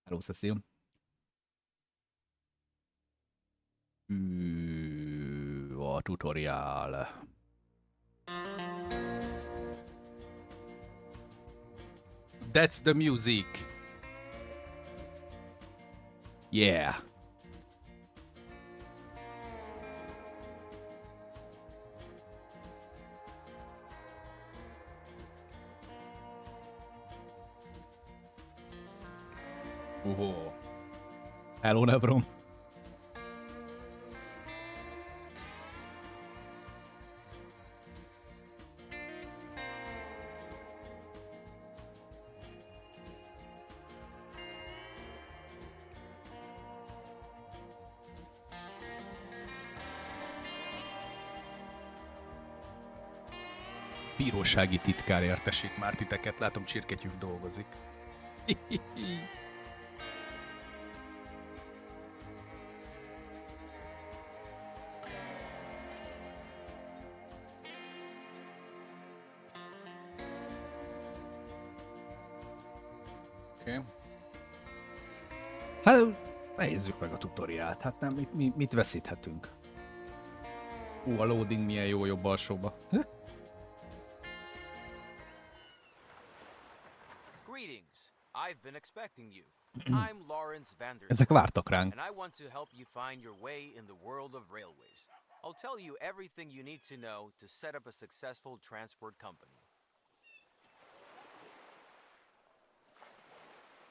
Hello, Cecil. A tutorial. That's the music. Yeah. Hello, Nebrom. Bírósági titkár értesít már titeket. Látom, csirketyűk dolgozik. Oké. Hát, nézzük meg a tutoriált. Hát nem, mit veszíthetünk? A loading milyen jó jobb alsóba. Ezek vártak ránk. And I want to help you find your way in the world of railways. I'll tell you everything you need to know to set up a successful transport company.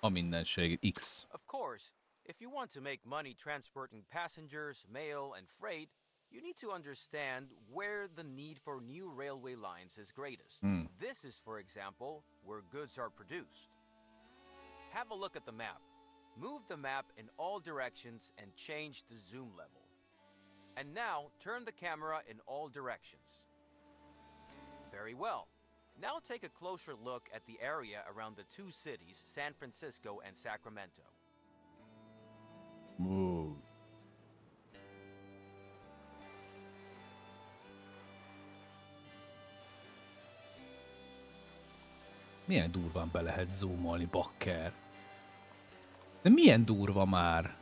A mindenség X. Of course, if you want to make money transporting passengers, mail, and freight, you need to understand where the need for new railway lines is greatest. This is, for example, where goods are produced. Have a look at the map. Move the map in all directions and change the zoom level. And now turn the camera in all directions. Very well. Now take a closer look at the area around the two cities, San Francisco and Sacramento. Whoa. Milyen durván be lehet zoomolni, bakker. De milyen durva már.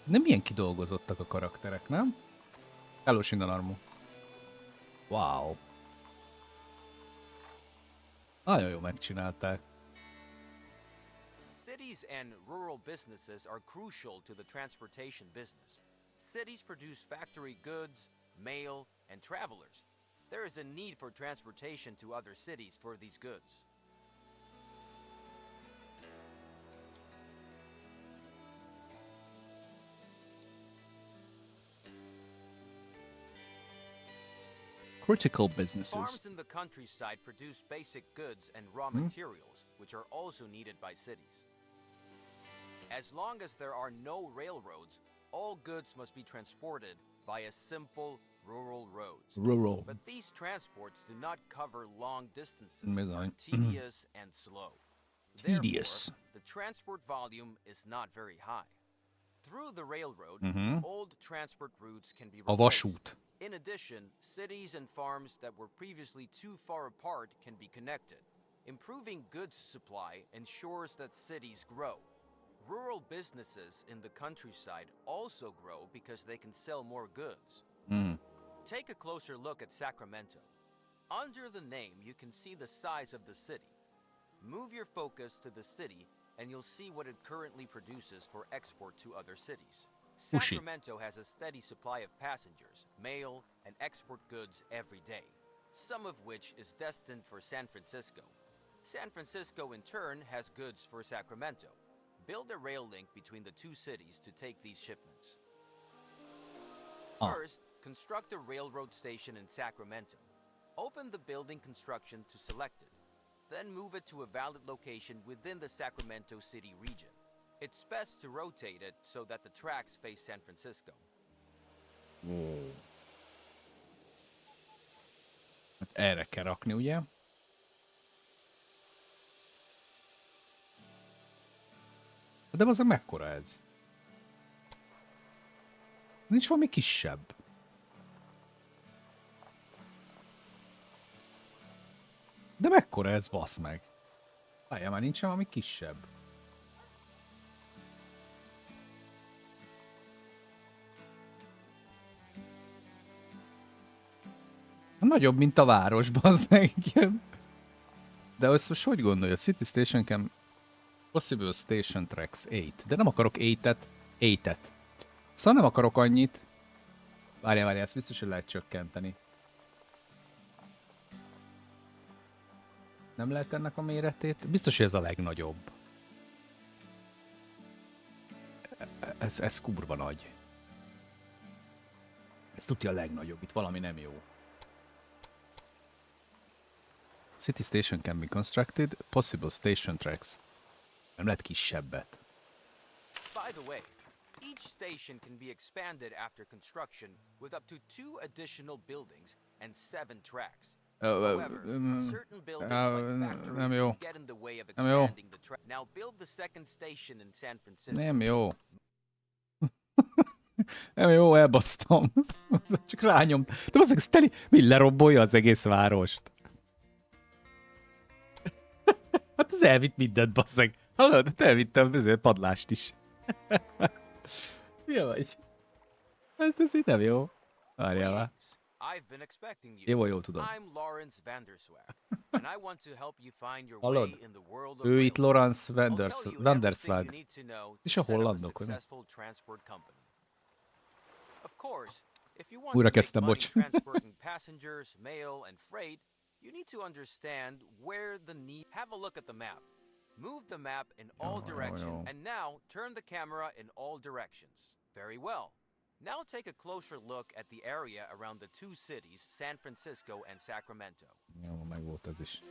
De milyen kidolgozottak a karakterek, nem? Hello, Sindalarmu. Wow. Nagyon jó megcsinálták. Cities and rural businesses are crucial to the transportation business. Cities produce factory goods, mail, and travelers. There is a need for transportation to other cities for these goods. Critical businesses. Farms in the countryside produce basic goods and raw materials, which are also needed by cities. As long as there are no railroads, all goods must be transported via simple rural roads. Rural. But these transports do not cover long distances, Bizony. are tedious and slow. Tedious. Therefore, the transport volume is not very high. Through the railroad, old transport routes can be A replaced. vasút. In addition, cities and farms that were previously too far apart can be connected. Improving goods supply ensures that cities grow. Rural businesses in the countryside also grow because they can sell more goods. Take a closer look at Sacramento. Under the name, you can see the size of the city. Move your focus to the city and you'll see what it currently produces for export to other cities. Sacramento has a steady supply of passengers, mail, and export goods every day, some of which is destined for San Francisco. San Francisco, in turn, has goods for Sacramento. Build a rail link between the two cities to take these shipments. First, construct a railroad station in Sacramento. Open the building construction to select it. Then move it to a valid location within the Sacramento City region. It's best to rotate it so that the tracks face San Francisco. Hát erre kell rakni, ugye? De az mekkora ez? Nincs valami kisebb. De mekkora ez, basz meg? Várjál, már nincs valami kisebb. Nagyobb, mint a város, bazdmeg. De azt most hogy gondolja? City Station can... Possible Station Tracks 8. De nem akarok 8-et. Szóval nem akarok annyit. Várjál, ezt biztos, hogy lehet csökkenteni. Nem lehet ennek a méretét? Biztos, hogy ez a legnagyobb. Ez kurva nagy. Ez tudja a legnagyobb, itt valami nem jó. City Station can be constructed, possible station tracks. Nem lehet kisebbet. By the way, each station can be expanded after construction with up to 2 additional buildings and 7 tracks. However, certain buildings like factories jó. can get in the way of Nem jó. expanding the track. Now build the second station in San Francisco. Nem jó. Nem jó, elbasztam. Csak rányom. De az teli... Mi lerombolja az egész várost? Hát az elvitt mindent, basszeg. Hallod? Elvittem ezért padlást is. Mi vagy? Hát ez így nem jó. Várjál már. I've been expecting you. Jó tudom. I'm Lawrence Vanderswag, and I want to help you find your Hallod? way in the world of Ő itt railroads. Lawrence I'll tell you everything Vanderswag. you need to know to És a set up a hollandok, hogy mi? successful transport company. Of course, if you want Újra to make kezdtem, money bocs. transporting passengers, mail, and freight, you need to understand where the need. Have a look at the map. Move the map in all directions, and now turn the camera in all directions. Very well. Now take a closer look at the area around the two cities, San Francisco and Sacramento. Jó, meg volt ez is.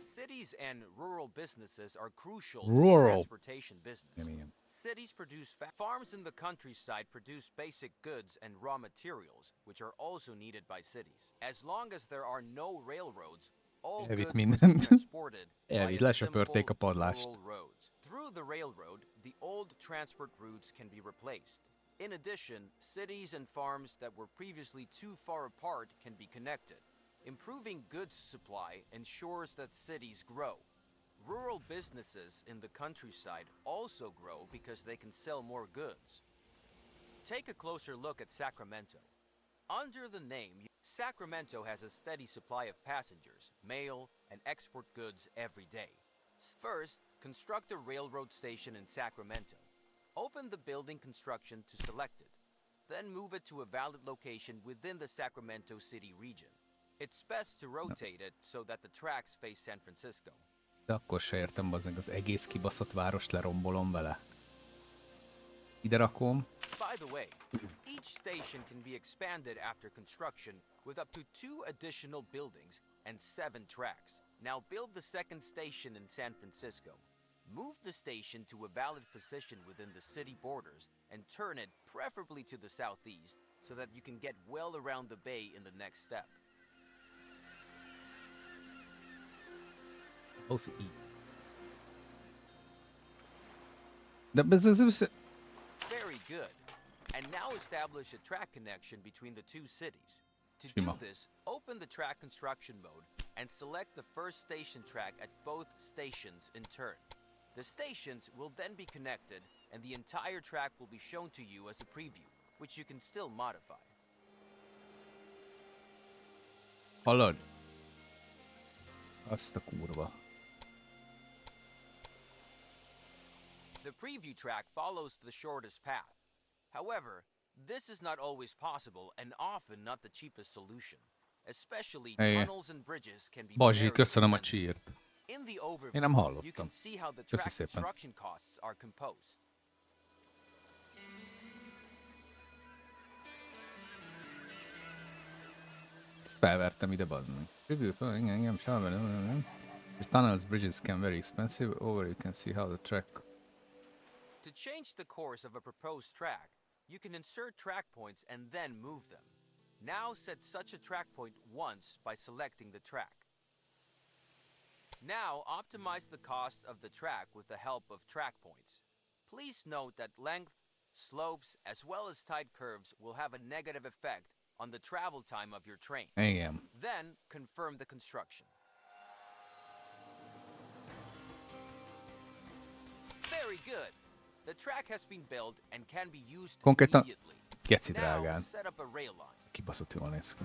Cities and rural businesses are crucial Rural. to the transportation business. Igen. Cities produce farms in the countryside produce basic goods and raw materials, which are also needed by cities. As long as there are no railroads, all Elvitt goods must be mindent. transported Elvitt, via lesöpörték a simple padlást. rural roads. Through the railroad, the old transport routes can be replaced. In addition, cities and farms that were previously too far apart can be connected. Improving goods supply ensures that cities grow. Rural businesses in the countryside also grow because they can sell more goods. Take a closer look at Sacramento. Under the name, Sacramento has a steady supply of passengers, mail, and export goods every day. First, construct a railroad station in Sacramento. Open the building construction to select it. Then move it to a valid location within the Sacramento city region. It's best to rotate it so that the tracks face San Francisco. De akkor se értem, bazdmeg, az egész kibaszott várost lerombolom vele. Ide rakom. By the way, each station can be expanded after construction with up to 2 additional buildings and 7 tracks. Now build the second station in San Francisco. Move the station to a valid position within the city borders and turn it preferably to the southeast so that you can get well around the bay in the next step. Both eat. De ez... Very good. And now establish a track connection between the two cities. To Sima. do this, open the track construction mode and select the first station track at both stations in turn. The stations will then be connected and the entire track will be shown to you as a preview, which you can still modify. Hallod? Azt a kurva. The preview track follows the shortest path. However, this is not always possible and often not the cheapest solution. Especially tunnels and bridges can be Bazsi, very köszönöm a expensive. cheert. In the Én overview, nem you hallottam. can see how the Köszi track szépen. construction costs are composed. Ezt felvertem ide, bazdmeg. Review, engem sem. Tunnels, bridges can very expensive. Over you can see how the track... To change the course of a proposed track, you can insert track points and then move them. Now set such a track point once by selecting the track. Now optimize the cost of the track with the help of track points. Please note that length, slopes, as well as tight curves will have a negative effect on the travel time of your train. Igen. Then confirm the construction. Very good. The track has been built and can be used Konkrétan immediately. Geci Now drágán. set up a rail line. Kibaszott jól néz ki.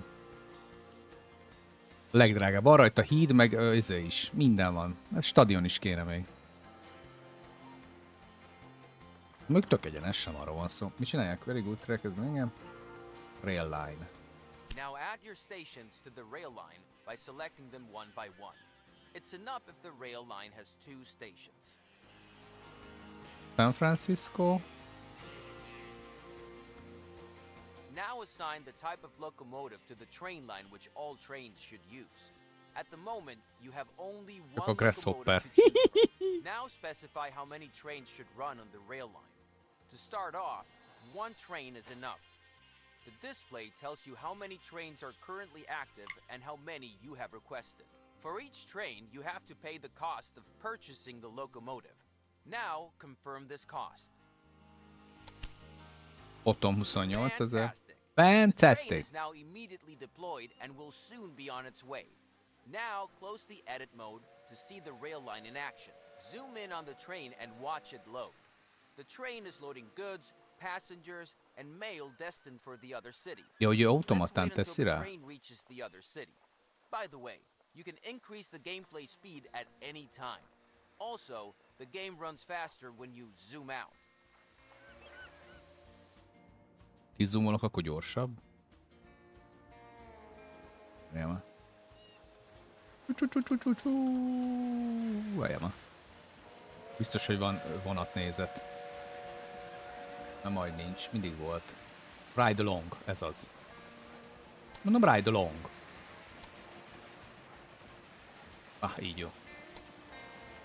A legdrágább. Van rajta híd, meg izé is. Minden van. Ez stadion is kéne még. Még tök egyenes, sem arról van szó. Mit csinálják? Very good track, ez engem. Rail line. Now add your stations to the rail line by selecting them one by one. It's enough if the rail line has 2 stations. San Francisco. Now assign the type of locomotive to the train line which all trains should use. At the moment, you have only one a grasshopper. locomotive to choose from. Now specify how many trains should run on the rail line. To start off, 1 train is enough. The display tells you how many trains are currently active and how many you have requested. For each train, you have to pay the cost of purchasing the locomotive. Now, confirm this cost. Potom 28 000. Fantastic. The train Fantastic. is now immediately deployed and will soon be on its way. Now, close the edit mode to see the rail line in action. Zoom in on the train and watch it load. The train is loading goods, passengers, and mail destined for the other city. Jó, hogy ő Let's automatán wait until teszi the rá. train reaches the other city. By the way, you can increase the gameplay speed at any time. Also, the game runs faster when you zoom out. Kizoomolok, akkor gyorsabb. Várjál. Várjál. Biztos, hogy van vonatnézet. Nem, majd nincs. Mindig volt. Ride along, ez az. Mondom, ride along. Ah, így jó.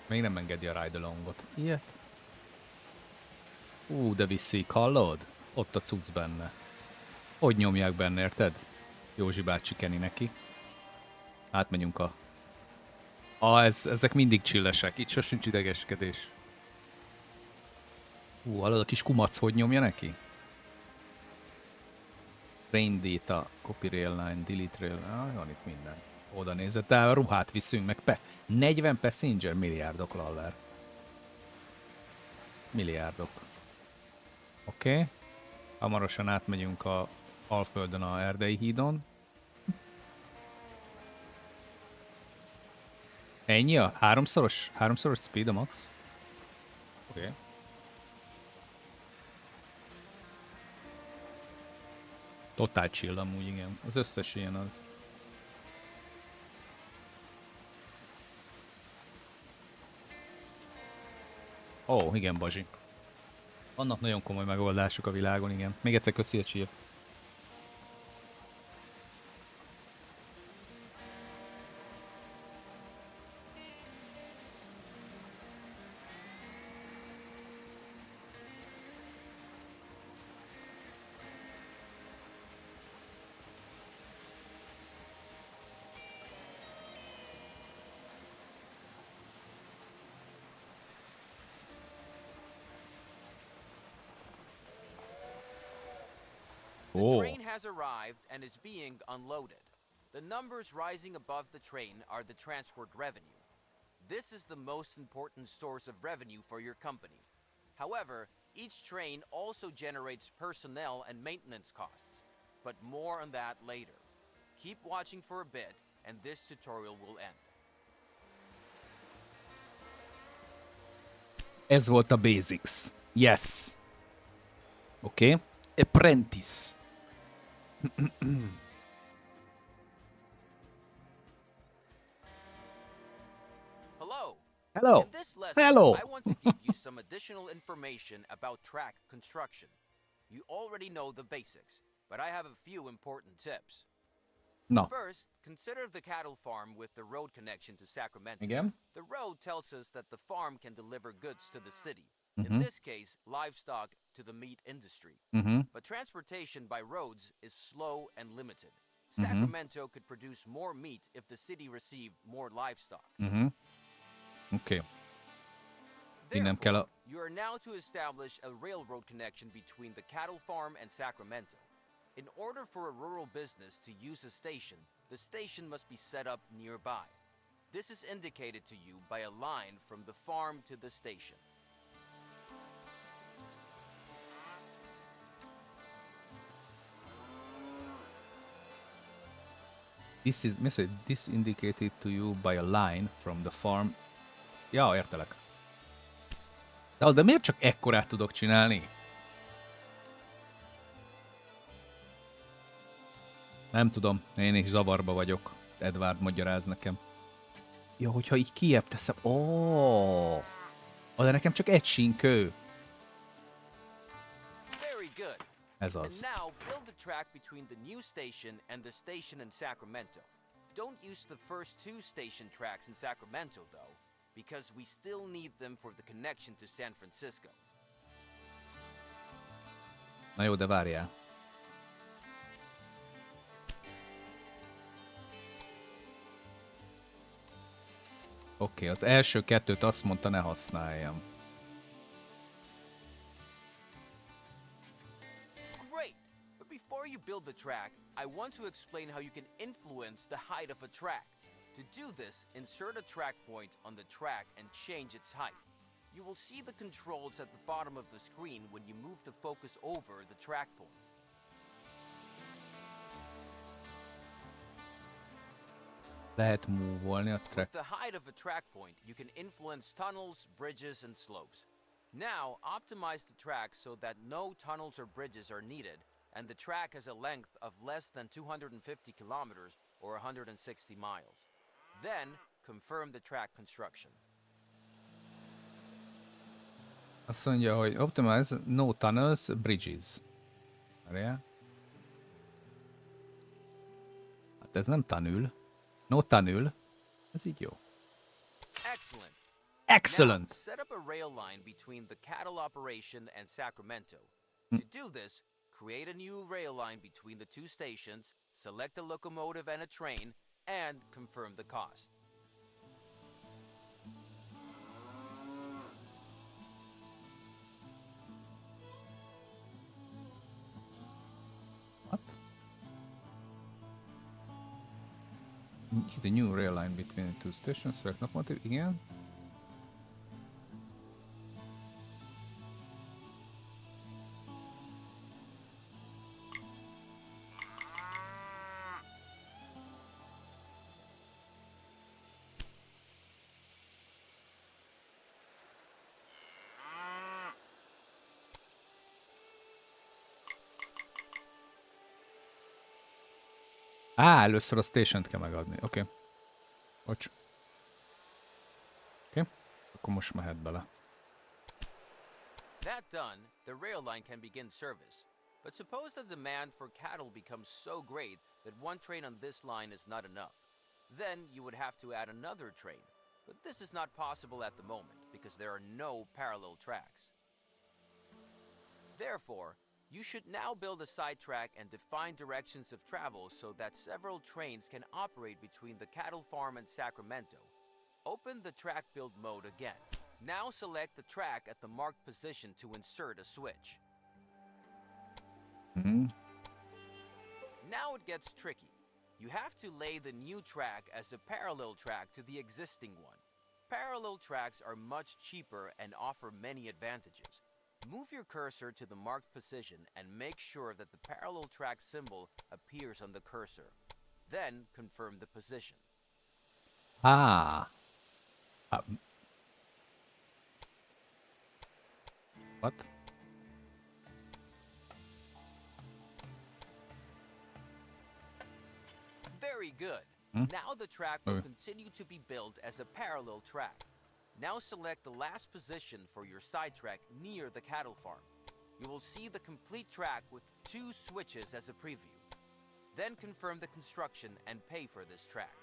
Még nem engedi a ride alongot. Ilyet. De viszik, hallod? Ott a cucc benne. Hogy nyomják benne, érted? Józsi bácsi keni neki. Átmegyünk a... ezek mindig csillesek. Itt sosincs idegeskedés. Hallod, a kis kumac hogy nyomja neki? Train data, copy rail line, delete rail line. Van itt minden. Oda nézett, de a ruhát viszünk meg. 40 passenger, milliárdok, laller. Milliárdok. Oké. Hamarosan átmegyünk a Alföldön a Erdei hídon. Ennyi a? Háromszoros speed a max? Oké. Totál chill amúgy, igen. Az összes ilyen az. Ó, igen, Bazsi. Vannak nagyon komoly megoldások a világon, igen. Még egyszer köszi a csírt. The train has arrived and is being unloaded. The numbers rising above the train are the transport revenue. This is the most important source of revenue for your company. However, each train also generates personnel and maintenance costs, but more on that later. Keep watching for a bit, and this tutorial will end. Ez volt a basics. Yes. Oké. Okay. Apprentice. Hello. Hello. In this lesson, Hello. I want to give you some additional information about track construction. You already know the basics, but I have a few important tips. Na. First, consider the cattle farm with the road connection to Sacramento. Igen. The road tells us that the farm can deliver goods to the city. In this case, livestock to the meat industry. But transportation by roads is slow and limited. Sacramento could produce more meat if the city received more livestock. Oké. Therefore, you are now to establish a railroad connection between the cattle farm and Sacramento. In order for a rural business to use a station, the station must be set up nearby. This is indicated to you by a line from the farm to the station. This is, mi az, hogy this indicated to you by a line from the farm. Ja, értelek. De miért csak ekkorát tudok csinálni? Nem tudom, én is zavarba vagyok. Edward magyaráz nekem. Ja, hogyha így kijebb teszem... Oh, de nekem csak egy sínkő. Very good. Ez And az. now build the track between the new station and the station in Sacramento. Don't use the first two station tracks in Sacramento, though, because we still need them for the connection to San Francisco. Na jó, de várjál. Oké, az első kettőt azt mondta, ne használjam. Great! But before you build the track, I want to explain how you can influence the height of a track. To do this, insert a track point on the track and change its height. You will see the controls at the bottom of the screen when you move the focus over the track point. Lehet move-olni a With track. the height of a track point, you can influence tunnels, bridges, and slopes. Now, optimize the track so that no tunnels or bridges are needed, and the track has a length of less than 250 kilometers or 160 miles. Then, confirm the track construction. Azt mondja, hogy optimize no tunnels, bridges. Várjál. Hát ez nem tunnel. No tunnel. Ez így jó. Excellent. Excellent! Now, set up a rail line between the cattle operation and Sacramento. To do this, create a new rail line between the two stations, select a locomotive and a train, and confirm the cost. What? The new rail line between the two stations, select locomotive, igen. Először a station-t kell megadni. Oké. Bocs. Oké. Akkor most mehet bele. That done, the rail line can begin service. But suppose the demand for cattle becomes so great that one train on this line is not enough. Then you would have to add another train. But this is not possible at the moment because there are no parallel tracks. Therefore, you should now build a sidetrack and define directions of travel so that several trains can operate between the cattle farm and Sacramento. Open the track build mode again. Now select the track at the marked position to insert a switch. Now it gets tricky. You have to lay the new track as a parallel track to the existing one. Parallel tracks are much cheaper and offer many advantages. Move your cursor to the marked position and make sure that the parallel track symbol appears on the cursor. Then confirm the position. What? Very good. Now the track will continue to be built as a parallel track. Now select the last position for your sidetrack near the cattle farm. You will see the complete track with 2 switches as a preview. Then confirm the construction and pay for this track.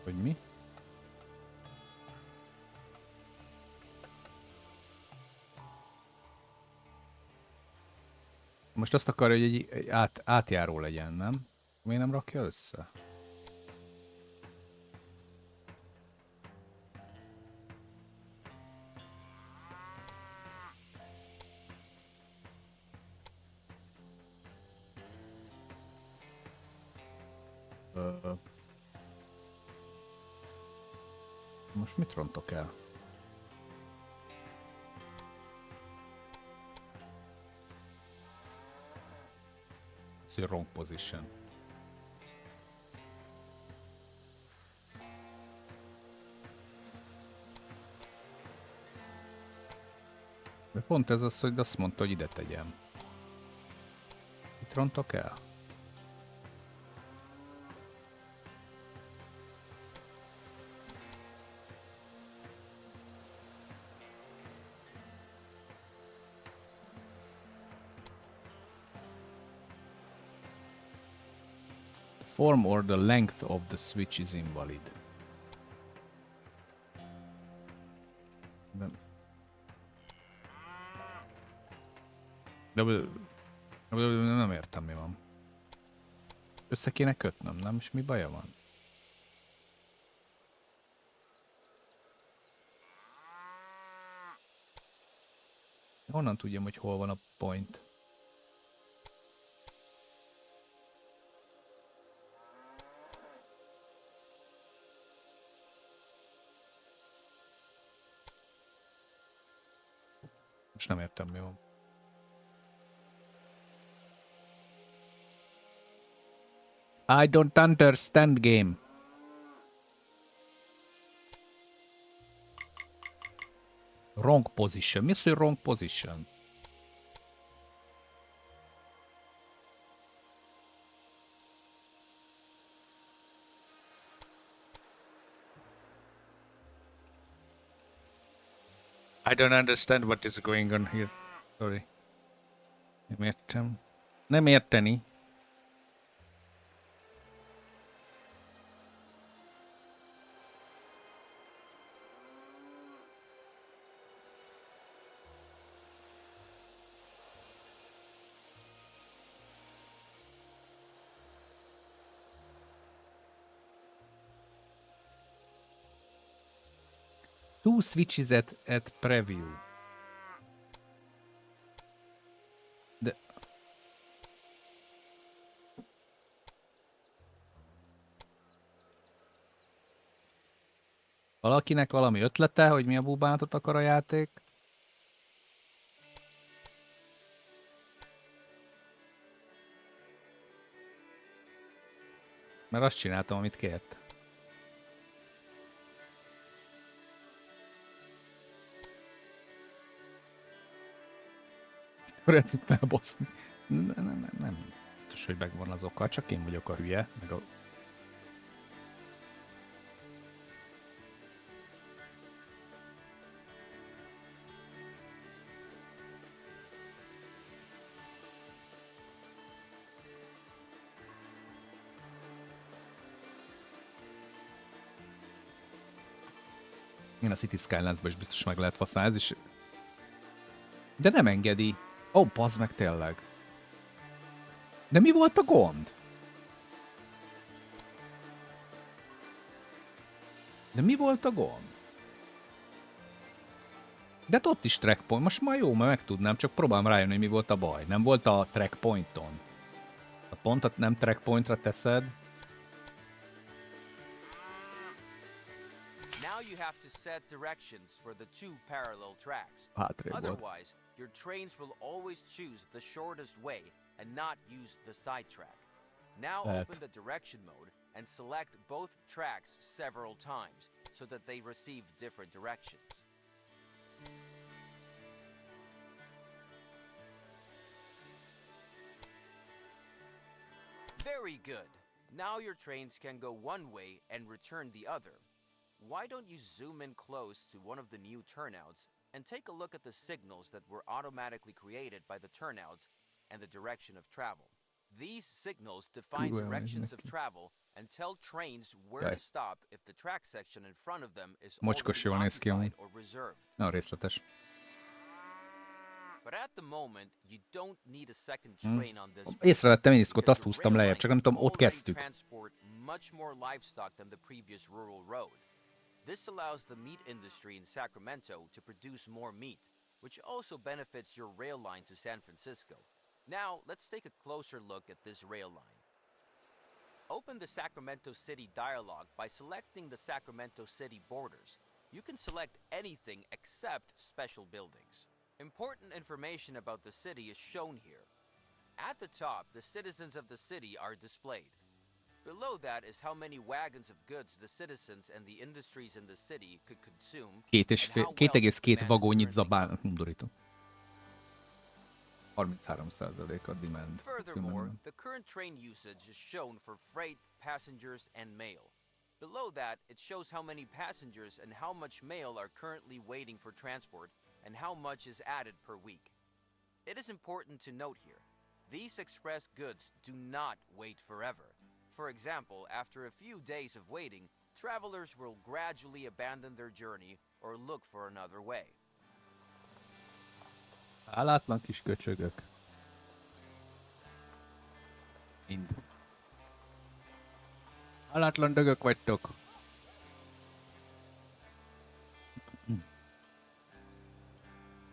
Hogy mi? Most azt akarja, hogy egy átjáró legyen, nem? Miért nem rakja össze? Most mit rontok el? Ez a wrong position. De pont ez az, hogy azt mondta, hogy ide tegyem. Mit rontok el? The form or the length of the switch is invalid. De nem értem, mi van. Össze kéne kötnöm, nem? És mi baja van? Honnan tudjam, hogy hol van a point? Most nem értem, mi van. I don't understand game. Wrong position. Mi az, hogy wrong position? I don't understand what is going on here. Sorry. Nem értem. Nem érteni. Two switches at preview. De... Valakinek valami ötlete, hogy mi a bubánatot akar a játék? Mert azt csináltam, amit kért. Szeretnék felbaszni. Nem. Biztos, hogy megvan az oka, csak én vagyok a hülye. Meg a... Én a City Skylines-ban is biztos meg lehet faszálni, ez is... De nem engedi. Ó, oh, bazd meg tényleg. De mi volt a gond? De mi volt a gond? De hát ott is trackpoint. Most már jó, mert megtudnám, csak próbálom rájönni, hogy mi volt a baj. Nem volt a trackpointon. A pontot nem trackpointra teszed. Now you have to set directions for the two parallel tracks. Hátrébb volt. Otherwise, your trains will always choose the shortest way and not use the side track. Now open the direction mode and select both tracks several times so that they receive different directions. Very good. Now your trains can go one way and return the other. Why don't you zoom in close to one of the new turnouts and take a look at the signals that were automatically created by the turnouts and the direction of travel. These signals define directions of travel and tell trains where to stop if the track section in front of them is already occupied or reserved. Na, részletes. But at the moment, you don't need a second train on this. Észrevettem én is, azt húztam lejjebb, csak nem tudom, ott kezdtük. Much more livestock than the previous rural road. This allows the meat industry in Sacramento to produce more meat, which also benefits your rail line to San Francisco. Now, let's take a closer look at this rail line. Open the Sacramento City dialog by selecting the Sacramento City borders. You can select anything except special buildings. Important information about the city is shown here. At the top, the citizens of the city are displayed. Below that is how many wagons of goods the citizens and the industries in the city could consume, and how well they 2,2 manage vagónyit currently grow. zabál, undorító. 33% a demand. Furthermore, the current train usage is shown for freight, passengers, and mail. Below that, it shows how many passengers and how much mail are currently waiting for transport and how much is added per week. It is important to note here, these express goods do not wait forever. For example, after a few days of waiting, travelers will gradually abandon their journey or look for another way. Hálátlan kis köcsögök. Mind. Hálátlan dögök vagytok.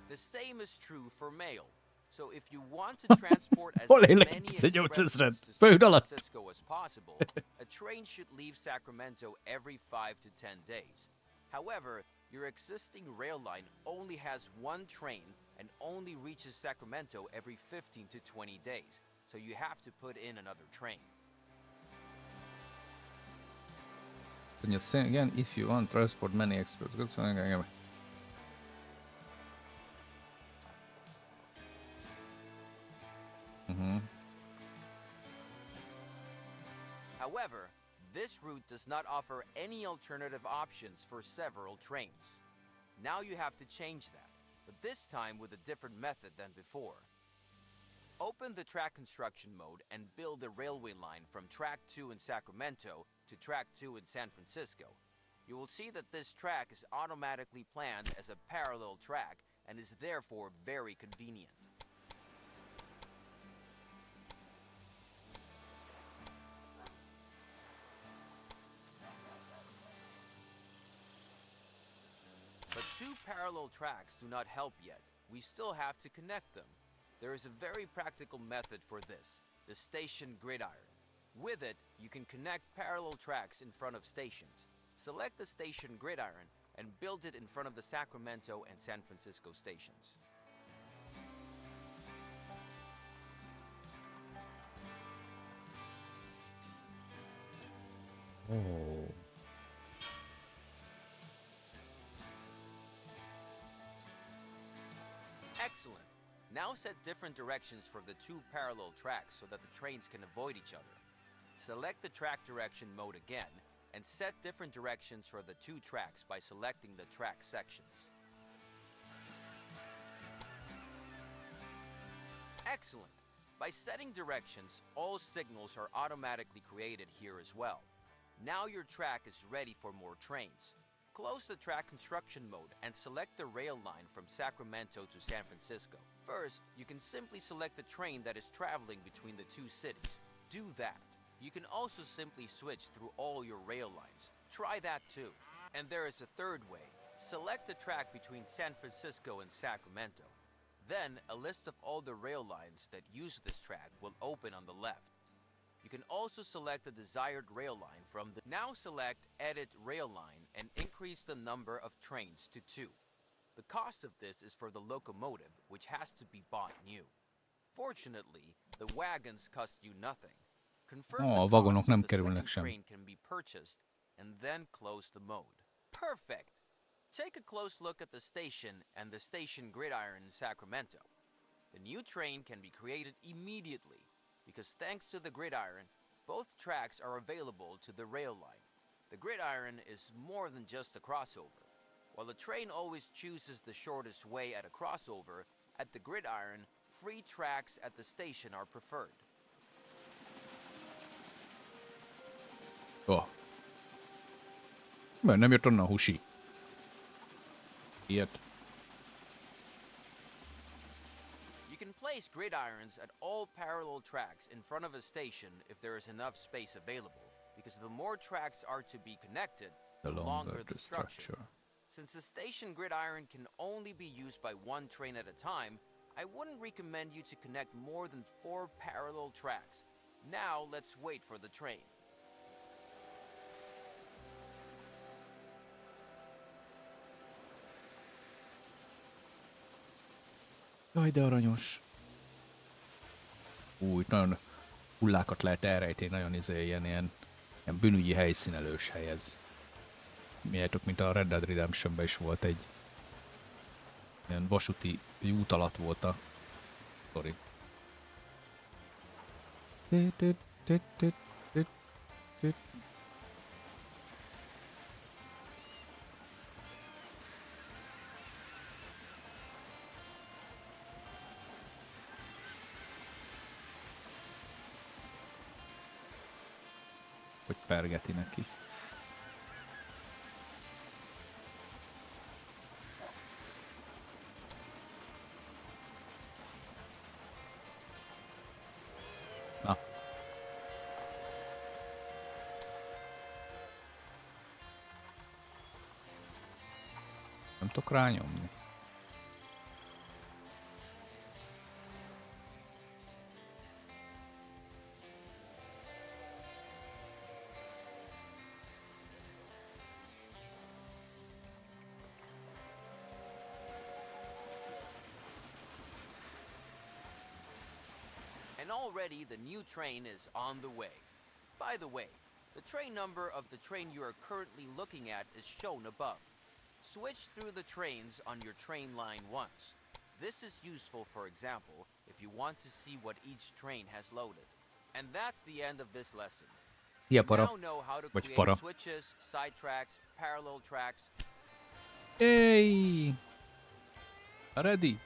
The same is true for mail. So if you want to transport as Hol many élek itt express 1800 goods to San föld alatt? Francisco as possible, a train should leave Sacramento every 5 to 10 days. However, your existing rail line only has one train and only reaches Sacramento every 15 to 20 days, so you have to put in another train. So you're saying again, if you want to transport many express goods, However, this route does not offer any alternative options for several trains. Now you have to change that, but this time with a different method than before. Open the track construction mode and build a railway line from track 2 in Sacramento to track 2 in San Francisco. You will see that this track is automatically planned as a parallel track and is therefore very convenient. But two parallel tracks do not help yet. We still have to connect them. There is a very practical method for this, the station gridiron. With it, you can connect parallel tracks in front of stations. Select the station gridiron and build it in front of the Sacramento and San Francisco stations. Oh. Excellent. Now set different directions for the two parallel tracks so that the trains can avoid each other. Select the track direction mode again and set different directions for the two tracks by selecting the track sections. Excellent. By setting directions, all signals are automatically created here as well. Now your track is ready for more trains. Close the track construction mode and select the rail line from Sacramento to San Francisco. First, you can simply select the train that is traveling between the two cities. Do that. You can also simply switch through all your rail lines. Try that too. And there is a third way. Select the track between San Francisco and Sacramento. Then, a list of all the rail lines that use this track will open on the left. You can also select the desired rail line from the... Now select Edit Rail Line and increase the number of trains to 2. The cost of this is for the locomotive, which has to be bought new. Fortunately, the wagons cost you nothing. Confirm A the vagonok cost nem so the kerülnek second sem. train can be purchased, and then close the mode. Perfect! Take a close look at the station and the station gridiron in Sacramento. The new train can be created immediately, because thanks to the gridiron, both tracks are available to the rail line. The gridiron is more than just a crossover. While the train always chooses the shortest way at a crossover, at the gridiron, free tracks at the station are preferred. Oh. Mert nem jött onnan husi. Ilyet. You can place gridirons at all parallel tracks in front of a station if there is enough space available, because the more tracks are to be connected, The the longer longer the the structure. structure. Since the station gridiron can only be used by one train at a time, I wouldn't recommend you to connect more than 4 parallel tracks. Now let's wait for the train. Jaj, de aranyos. Úgy, nagyon hullákat lehet elrejteni, nagyon ilyen bűnügyi helyszínelős hely ez. Miért, mint a Red Dead Redemptionben is volt egy ilyen vasúti út alatt volt a sztori. Hogy pergeti neki. Na. Nem tudok rányomni. And already the new train is on the way. By the way, the train number of the train you are currently looking at is shown above. Switch through the trains on your train line once. This is useful, for example, if you want to see what each train has loaded. And that's the end of this lesson. Szia, You para. now know how to Vagy create fara. switches, side tracks, parallel tracks. Hey! Ready?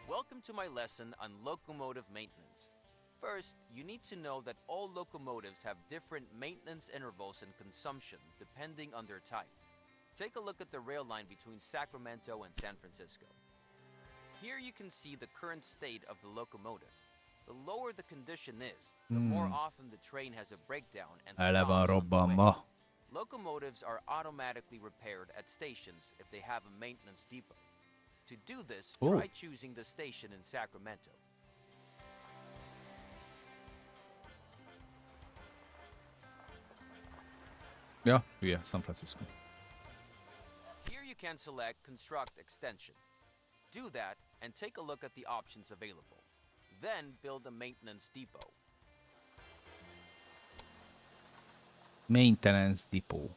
Welcome to my lesson on locomotive maintenance. First, you need to know that all locomotives have different maintenance intervals and consumption depending on their type. Take a look at the rail line between Sacramento and San Francisco. Here you can see the current state of the locomotive. The lower the condition is, the more often the train has a breakdown and Ele van stops on the way. robbanva. Locomotives are automatically repaired at stations if they have a maintenance depot. To do this, try choosing the station in Sacramento. Ja, hülye, San Francisco. Here you can select Construct Extension. Do that and take a look at the options available. Then build a maintenance depot. Maintenance depot.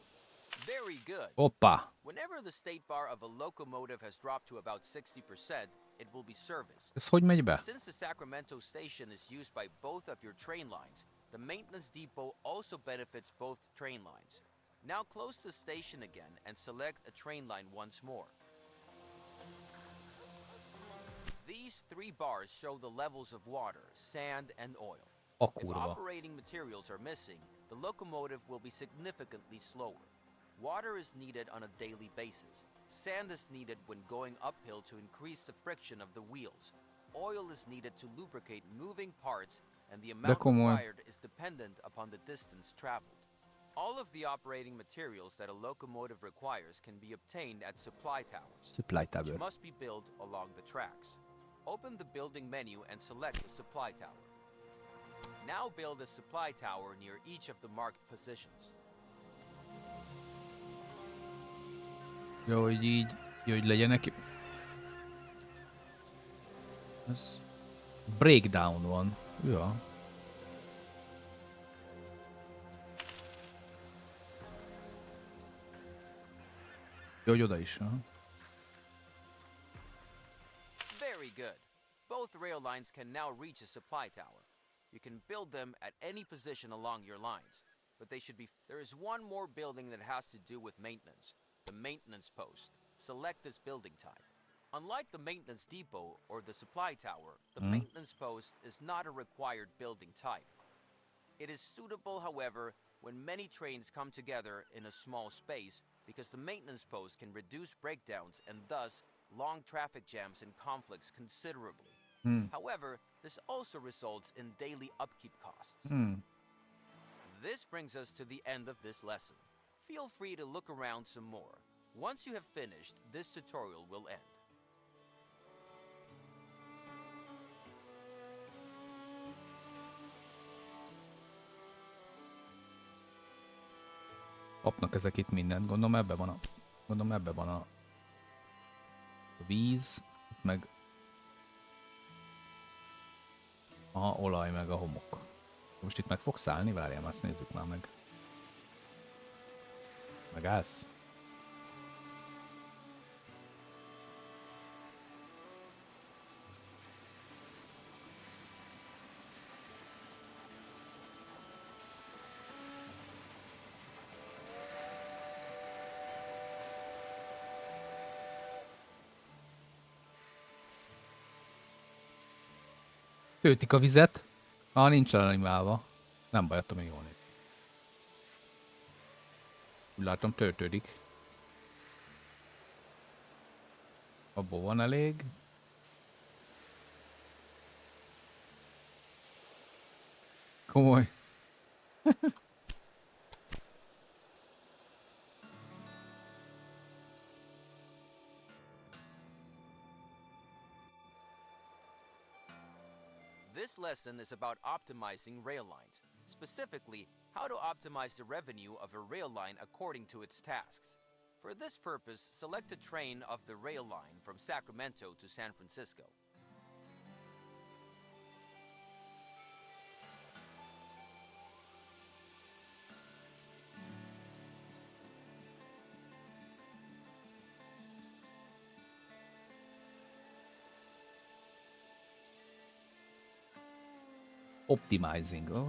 Very good. Hoppá! Whenever the state bar of a locomotive has dropped to about 60%, it will be serviced. Ez hogy megy be? Since the Sacramento station is used by both of your train lines, the maintenance depot also benefits both train lines. Now close the station again and select a train line once more. These three bars show the levels of water, sand, and oil. A If kurva. operating materials are missing, the locomotive will be significantly slower. Water is needed on a daily basis. Sand is needed when going uphill to increase the friction of the wheels. Oil is needed to lubricate moving parts, and the amount komoly. required is dependent upon the distance traveled. All of the operating materials that a locomotive requires can be obtained at supply towers, Supply which tower. must be built along the tracks. Open the building menu and select the supply tower. Now build a supply tower near each of the marked positions. Jó, hogy így, jó, hogy legyenek. Ez breakdown van. Ja. Jó, hogy oda is. Aha. Very good. Both rail lines can now reach a supply tower. You can build them at any position along your lines, but they should be... There is one more building that has to do with maintenance, the maintenance post. Select this building type. Unlike the maintenance depot or the supply tower, the maintenance post is not a required building type. It is suitable, however, when many trains come together in a small space because the maintenance post can reduce breakdowns and thus long traffic jams and conflicts considerably. However, this also results in daily upkeep costs. This brings us to the end of this lesson. Feel free to look around some more. Once you have finished, this tutorial will end. Kapnak ezek itt mindent. Gondolom ebbe van a víz, meg a olaj, meg a homok. Most itt meg fogsz állni? Várjál, azt nézzük már meg. Megállsz? Töltik a vizet. Nincs animálva. Nem baj, attól még jól néz. Úgy látom, töltődik. Abból van elég. Komoly. This lesson is about optimizing rail lines, specifically how to optimize the revenue of a rail line according to its tasks. For this purpose, select a train of the rail line from Sacramento to San Francisco. Optimizing. Oh.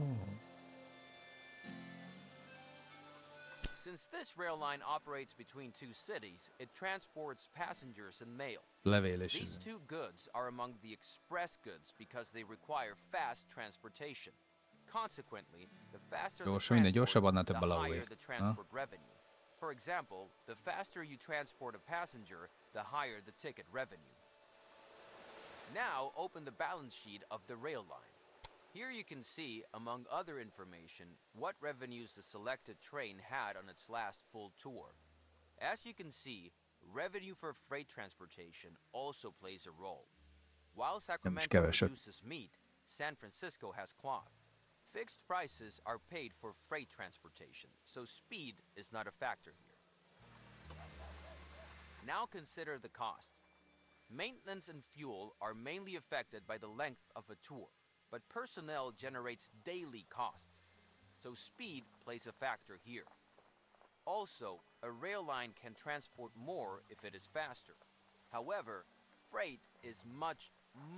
Since this rail line operates between two cities, it transports passengers and mail. Levélés. These two goods are among the express goods because they require fast transportation. Consequently, the faster the transport, the higher the transport revenue. For example, the faster you transport a passenger, the higher the ticket revenue. Now open the balance sheet of the rail line. Here you can see, among other information, what revenues the selected train had on its last full tour. As you can see, revenue for freight transportation also plays a role. While Sacramento produces meat, San Francisco has cloth. Fixed prices are paid for freight transportation, so speed is not a factor here. Now consider the costs. Maintenance and fuel are mainly affected by the length of a tour, but personnel generates daily costs, so speed plays a factor here. Also, a rail line can transport more if it is faster. However, freight is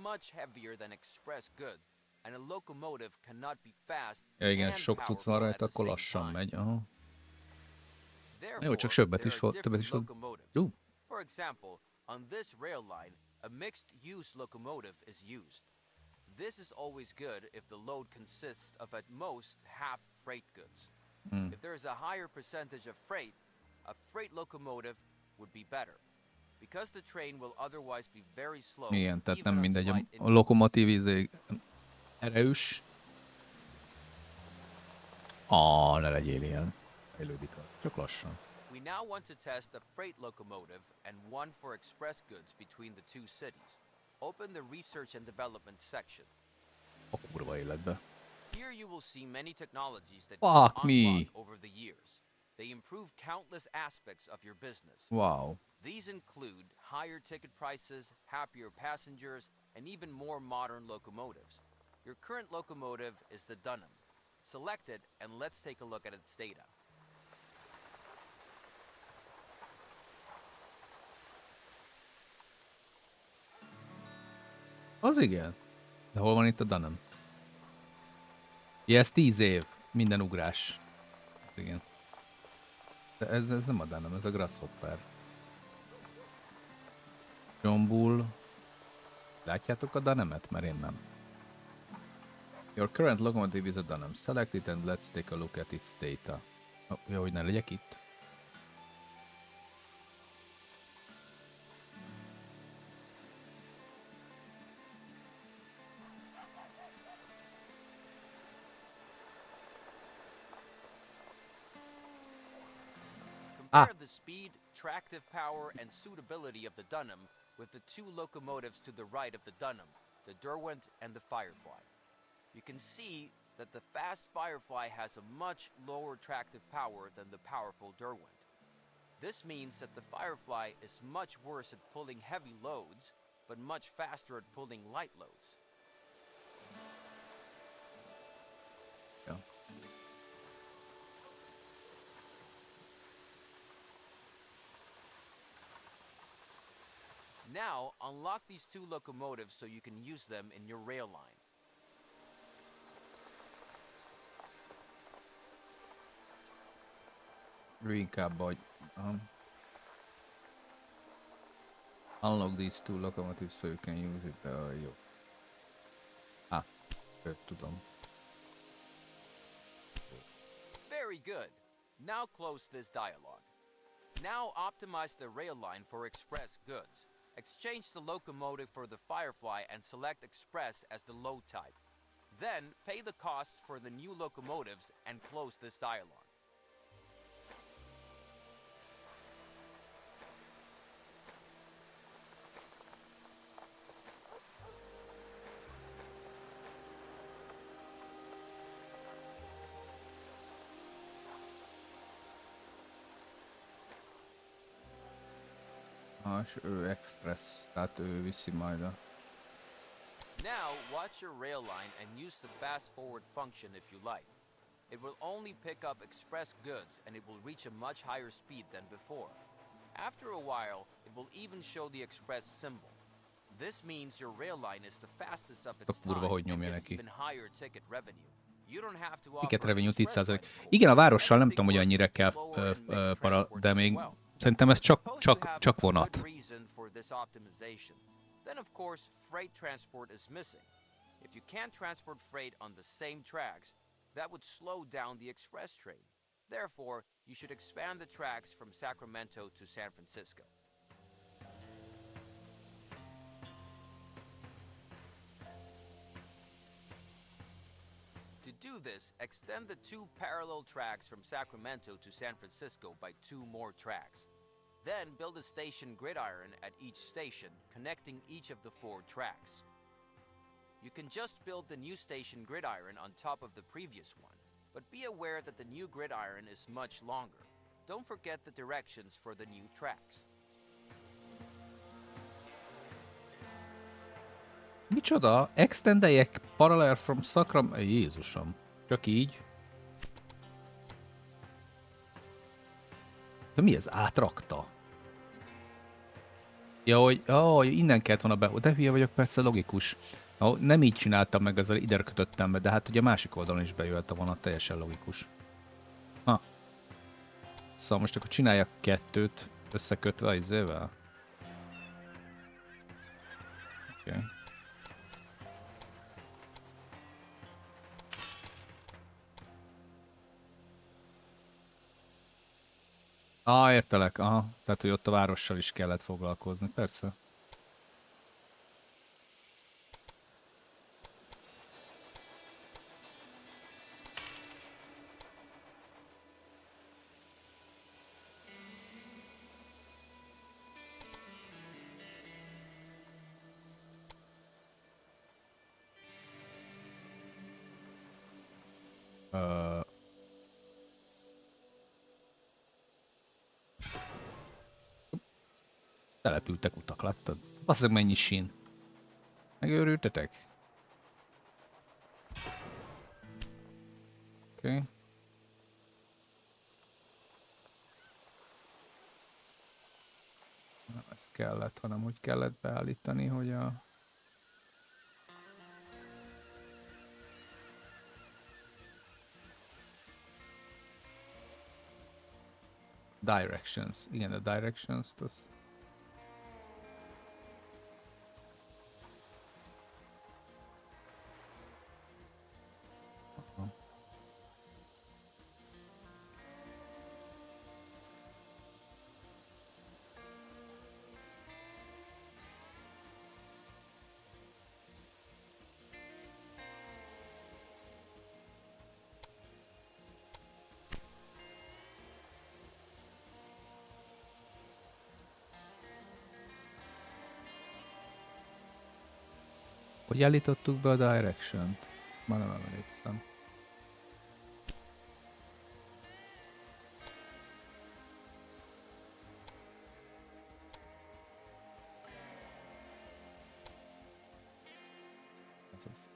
much heavier than express goods, and a locomotive cannot be fast igen, and sok cucc van rajta, akkor lassan megy. Aha. Jó, csak többet is volt. Jó. For example, on this rail line, a mixed-use locomotive is used. This is always good if the load consists of at most half freight goods. If there is a higher percentage of freight, a freight locomotive would be better. Because the train will otherwise be very slow. Igen, tehát nem mindegy. A lokomotív erős. Ne legyél ilyen. Fejlődik, csak lassan. We now want to test a freight locomotive and one for express goods between the two cities. Open the research and development section. A kurva életbe. Here you will see many technologies that you unlock over the years. They improve countless aspects of your business. Wow. These include higher ticket prices, happier passengers, and even more modern locomotives. Your current locomotive is the Dunham. Select it and let's take a look at its data. Az igen. De hol van itt a Dunham? Ja, ez 10 év. Minden ugrás. Igen. De ez nem a Dunham, ez a Grasshopper. John Bull. Látjátok a Dunhamet? Mert én nem. Your current locomotive is a Dunham. Select it and let's take a look at its data. Jó, hogy ne legyek itt. Compare the speed, tractive power, and suitability of the Dunham with the two locomotives to the right of the Dunham, the Derwent and the Firefly. You can see that the fast Firefly has a much lower tractive power than the powerful Derwent. This means that the Firefly is much worse at pulling heavy loads, but much faster at pulling light loads. Ja. Now, unlock these two locomotives so you can use them in your rail line. Inkább, hogy... Unlock these two locomotives so you can use it. Jó. Tudom. Very good. Now close this dialogue. Now optimize the rail line for express goods. Exchange the locomotive for the Firefly and select express as the load type. Then pay the cost for the new locomotives and close this dialogue. És ő express, tehát ő viszi majd a... Now watch your rail line and use the fast forward function if you like. It will only pick up express goods and it will reach a much higher speed than before. After a while, it will even show the express symbol. This means your rail line is the fastest of its time and gets even higher ticket revenue. You don't have to offer Ticket revenue express 10%. line Igen, a quotes. várossal nem tudom, hogy Everything annyira works kell slower and makes para, transport de as még well. szerintem ez Suppose you have csak a vonat. good reason for this optimization. Then of course freight transport is missing. If you can't transport freight on the same tracks, that would slow down the express train. Therefore, you should expand the tracks from Sacramento to San Francisco. To do this, extend the two parallel tracks from Sacramento to San Francisco by 2 more tracks. Then build a station gridiron at each station, connecting each of the 4 tracks. You can just build the new station gridiron on top of the previous one, but be aware that the new gridiron is much longer. Don't forget the directions for the new tracks. Micsoda? Extendeljek parallel from Sacramento... Jézusom. Csak így? De mi ez? Átrakta? Ja, hogy innen kellett volna be... De hülye vagyok, persze logikus. Nem így csináltam meg, ezzel ide kötöttem be, de hát ugye a másik oldalon is bejöhet a vonat, teljesen logikus. Szóval most akkor csináljak 2-t összekötve az izével. Oké. Értelek, aha. Tehát, hogy ott a várossal is kellett foglalkozni, persze. Települtek utak, láttad? Basszeg mennyi sín. Megőrültetek? Oké. Nem ez kellett, hanem úgy kellett beállítani, hogy a... Directions. Igen, a directions-t az... Hogy állítottuk be a direction-t? Már nem emlékszem. iratkozz.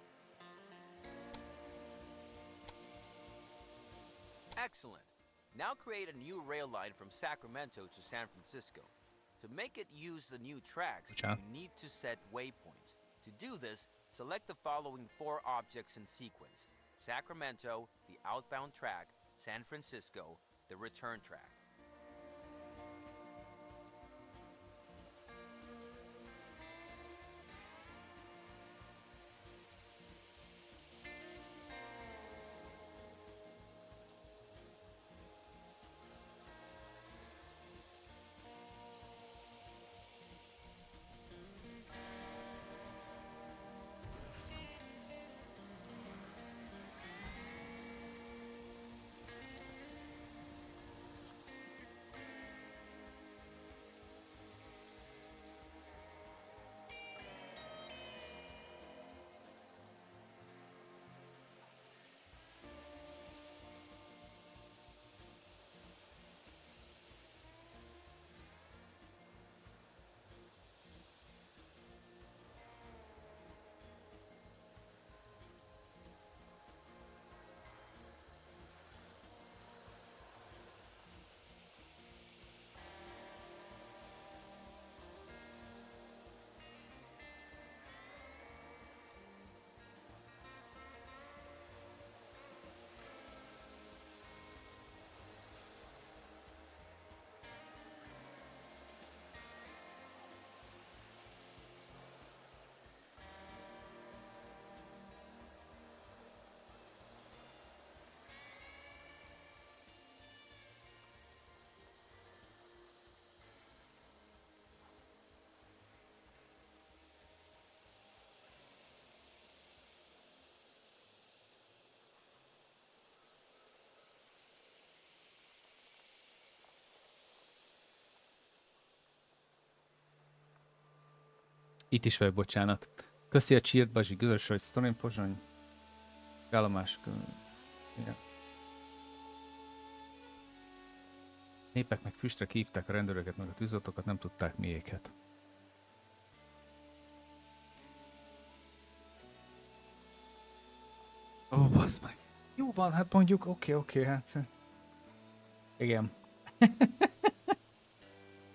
Excellent. Now create a new rail line from Sacramento to San Francisco. To make it use the new tracks, Bocsánat. you need to set waypoints. To do this, select the following 4 objects in sequence: Sacramento, the outbound track; San Francisco, the return track. Itt is vagy, bocsánat. Köszi a csírt, Bazsi, Gözös, hogy Sztorin Pozsony. Állomás. Igen. Népek meg füstre hívták a rendőröket, meg a tűzoltókat, nem tudták miéket. Ó, bassz meg. Jó van, hát mondjuk, oké, hát... Igen.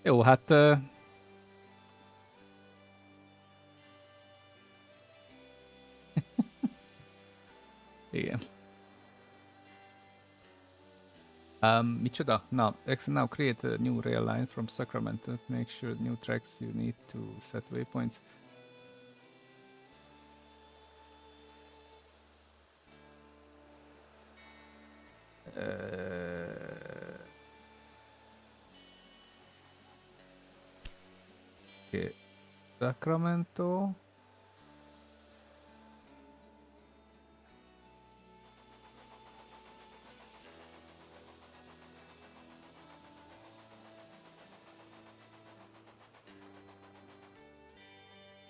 Jó, hát... Igen. Micsoda? Now create a new rail line from Sacramento. Make sure new tracks you need to set waypoints. Okay. Sacramento.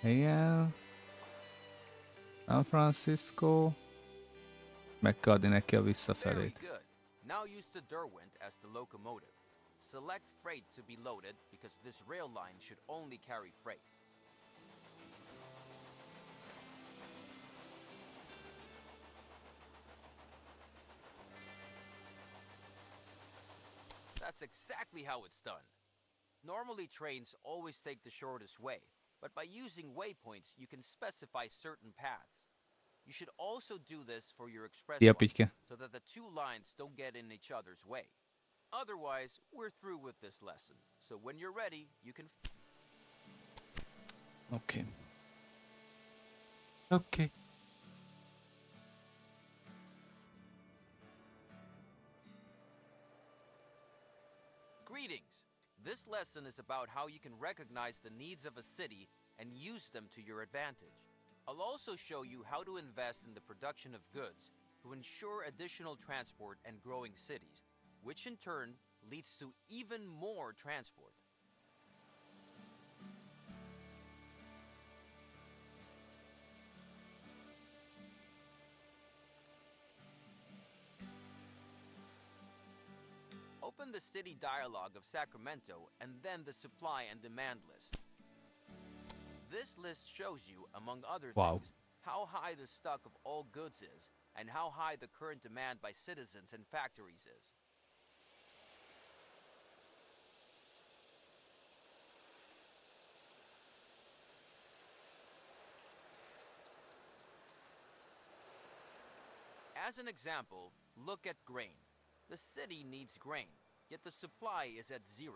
Igen. San Francisco. Meg kell adni neki a Very visszafelét. good. Now use the Derwent as the locomotive. Select freight to be loaded because this rail line should only carry freight. That's exactly how it's done. Normally trains always take the shortest way, but by using waypoints you can specify certain paths. You should also do this for your express Szia, line, Pittyke. so that the two lines don't get in each other's way. Otherwise, we're through with this lesson. So when you're ready, you can... Oké. Oké. Greetings! This lesson is about how you can recognize the needs of a city and use them to your advantage. I'll also show you how to invest in the production of goods to ensure additional transport and growing cities, which in turn leads to even more transport. Open the city dialog of Sacramento and then the supply and demand list. This list shows you, among other Wow. things, how high the stock of all goods is, and how high the current demand by citizens and factories is. As an example, look at grain. The city needs grain, yet the supply is at 0.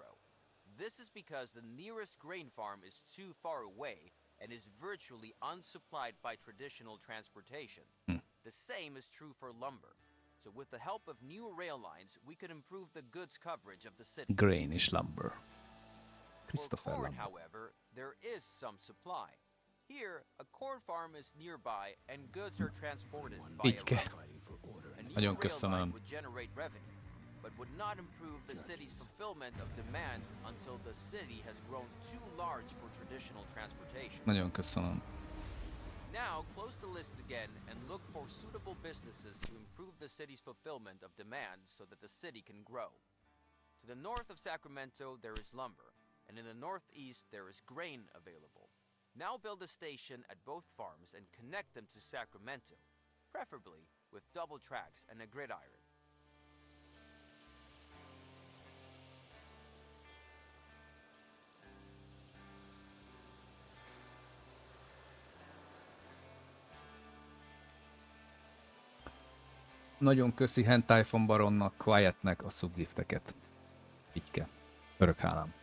This is because the nearest grain farm is too far away and is virtually unsupplied by traditional transportation. The same is true for lumber. So with the help of new rail lines, we could improve the goods coverage of the city. Grain és lumber. For Christopher corn, Lumber. however, there is some supply. Here, a corn farm is nearby and goods are transported by Így a kell. rail. A new Nagyon rail line köszönöm. would generate revenue, but would not improve the city's fulfillment of demand until the city has grown too large for traditional transportation. Nagyon köszönöm. Now, close the list again and look for suitable businesses to improve the city's fulfillment of demand so that the city can grow. To the north of Sacramento, there is lumber, and in the northeast, there is grain available. Now build a station at both farms and connect them to Sacramento, preferably with double tracks and a gridiron. Nagyon köszi Hentai Baronnak, Quietnek a subgifteket. Így kell. Örök hálám.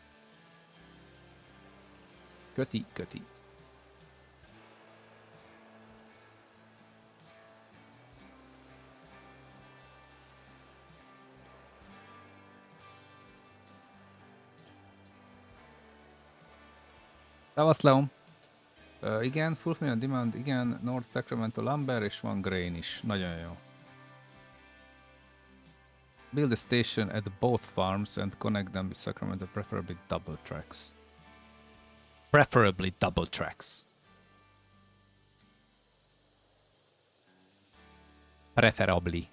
Köti, köti. Szevasz, Leon. Igen, fulfillment demand, igen, North Sacramento lumber, és van grain is. Nagyon jó. Build a station at both farms and connect them with Sacramento, preferably double tracks. Preferably double tracks. Preferably.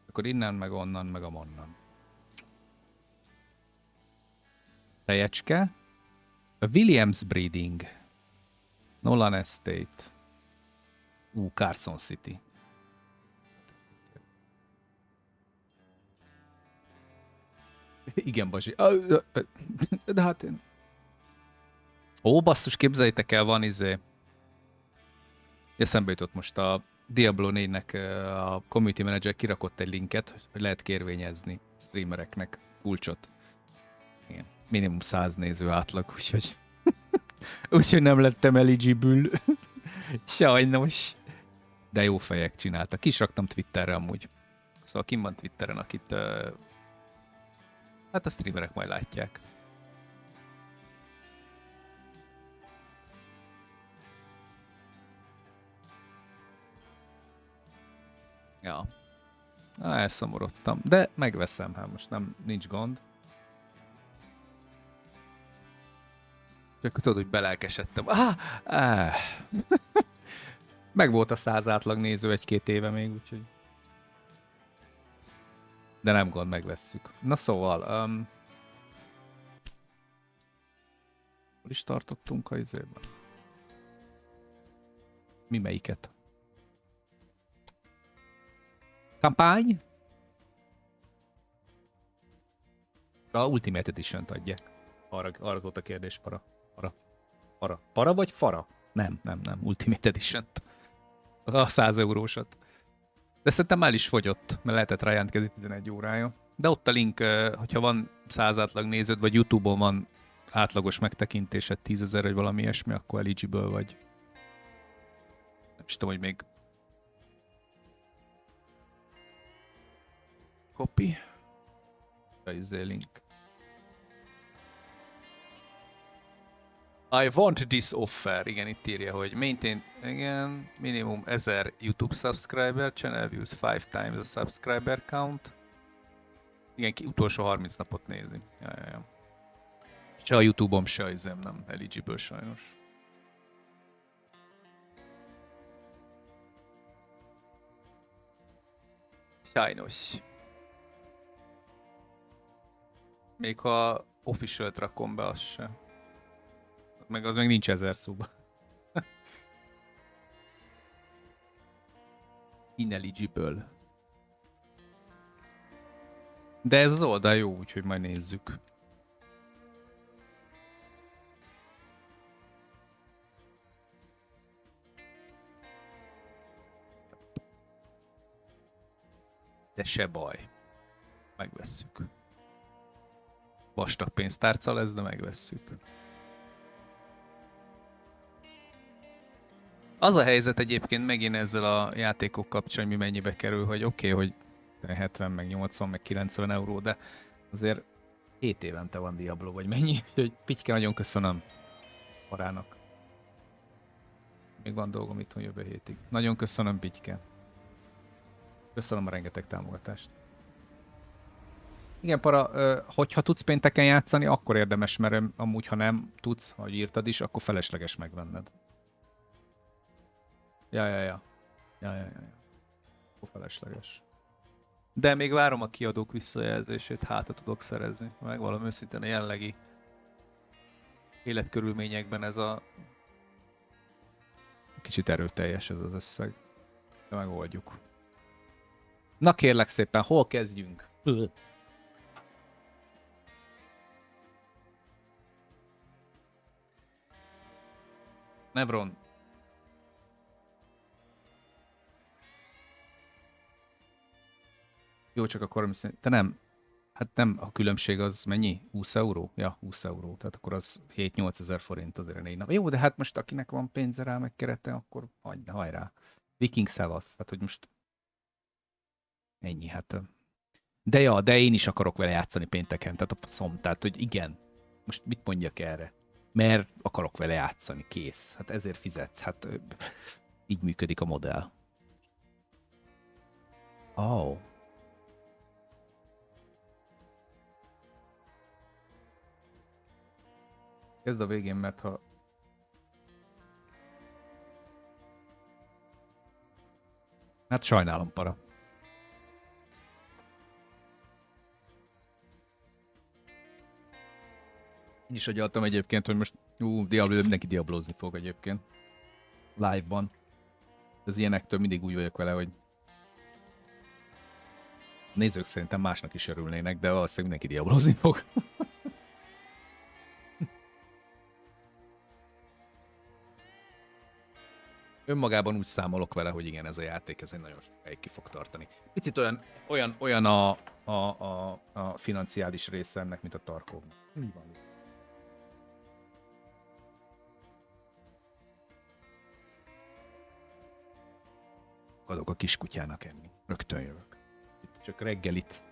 Akkor innen, meg onnan, meg amonnan. Tejecske. A Williams Breeding. Nolan Estate. Carson City. Igen, Bazsi. De hát én... Ó, basszus, képzeljétek el, van eszembe jutott most a Diablo 4-nek a community manager kirakott egy linket, hogy lehet kérvényezni streamereknek kulcsot. Igen. Minimum 100 néző átlag, úgyhogy... úgyhogy nem lettem eligible. Sajnos. De jó fejek csináltak. Ki is raktam Twitterre amúgy. Szóval kim van Twitteren, akit... hát a streamerek majd látják. Ja. Elszomorodtam. De megveszem, hát most nem, nincs gond. Csak tudod, hogy belelkesedtem. Meg volt a 100 átlag néző 1-2 éve még, úgyhogy... De nem gond, megvesszük. Na szóval... hol is tartottunk a izében? Mi melyiket? Kampány? A Ultimate Edition-t adják. Arra volt a kérdés, para vagy fara? Nem. Ultimate Edition-t. A 100 eurósat. De szerintem el is fogyott, mert lehetett rá jelentkezni 11 órája. De ott a link, hogyha van 100 átlag néződ, vagy YouTube-on van átlagos megtekintésed 10 000 vagy valami ilyesmi, akkor eligible vagy. Nem is tudom, hogy még... Copy. Link. I want this offer. Igen, itt írja, hogy maintain, igen, minimum 1000 YouTube subscriber, channel views 5 times a subscriber count. Igen, utolsó 30 napot nézi. Ja. Se a YouTube-om, se a izem nem eligible sajnos. Sajnos. Még ha official-t rakom be, az se. Meg az meg nincs 1000 szóba. Ineligible. De ez az oldal jó, úgyhogy majd nézzük. De se baj. Megvesszük. Vastag pénztárca lesz, de megvesszük. Az a helyzet egyébként megint ezzel a játékok kapcsán, mi mennyibe kerül, hogy oké, hogy 70, meg 80, meg 90 euró, de azért 7 évente van Diablo, vagy mennyi? Úgyhogy Pityke, nagyon köszönöm parának. Még van dolgom itthon jövő hétig. Nagyon köszönöm, Pityke. Köszönöm a rengeteg támogatást. Igen, para, hogyha tudsz pénteken játszani, akkor érdemes, mert amúgy, ha nem tudsz, ha írtad is, akkor felesleges megvenned. Ja. Akkor felesleges. De még várom a kiadók visszajelzését, hát tudok szerezni. Megvalom őszintén a jelenlegi életkörülményekben ez a kicsit erőteljes ez az összeg. De megoldjuk. Na kérlek szépen, hol kezdjünk? Nevron. Jó, csak akkor te nem. Hát nem, a különbség az mennyi? 20 euró? Ja, 20 euró. Tehát akkor az 7-8 ezer forint azért 4 nap. Jó, de hát most akinek van pénze rá, meg kerete, akkor hajrá. Viking szevasz. Hát, hogy most ennyi, hát. De ja, de én is akarok vele játszani pénteken. Tehát a faszom. Tehát, hogy igen. Most mit mondjak erre? Mert akarok vele játszani. Kész. Hát ezért fizetsz. Hát így működik a modell. Oh. Kezd a végén, mert ha... Hát sajnálom, para. Én is agyaltam egyébként, hogy most mindenki diablózni fog egyébként. Live-ban. Az ilyenektől mindig úgy vagyok vele, hogy nézők szerintem másnak is örülnének, de valószínűleg mindenki diablózni fog. Önmagában úgy számolok vele, hogy igen, ez a játék, ez egy nagyon sokáig ki fog tartani. Picit olyan a financiális része ennek, mint a Tarkovnak. Mi van? Adok a kiskutyának enni. Rögtön jövök. Itt csak reggelit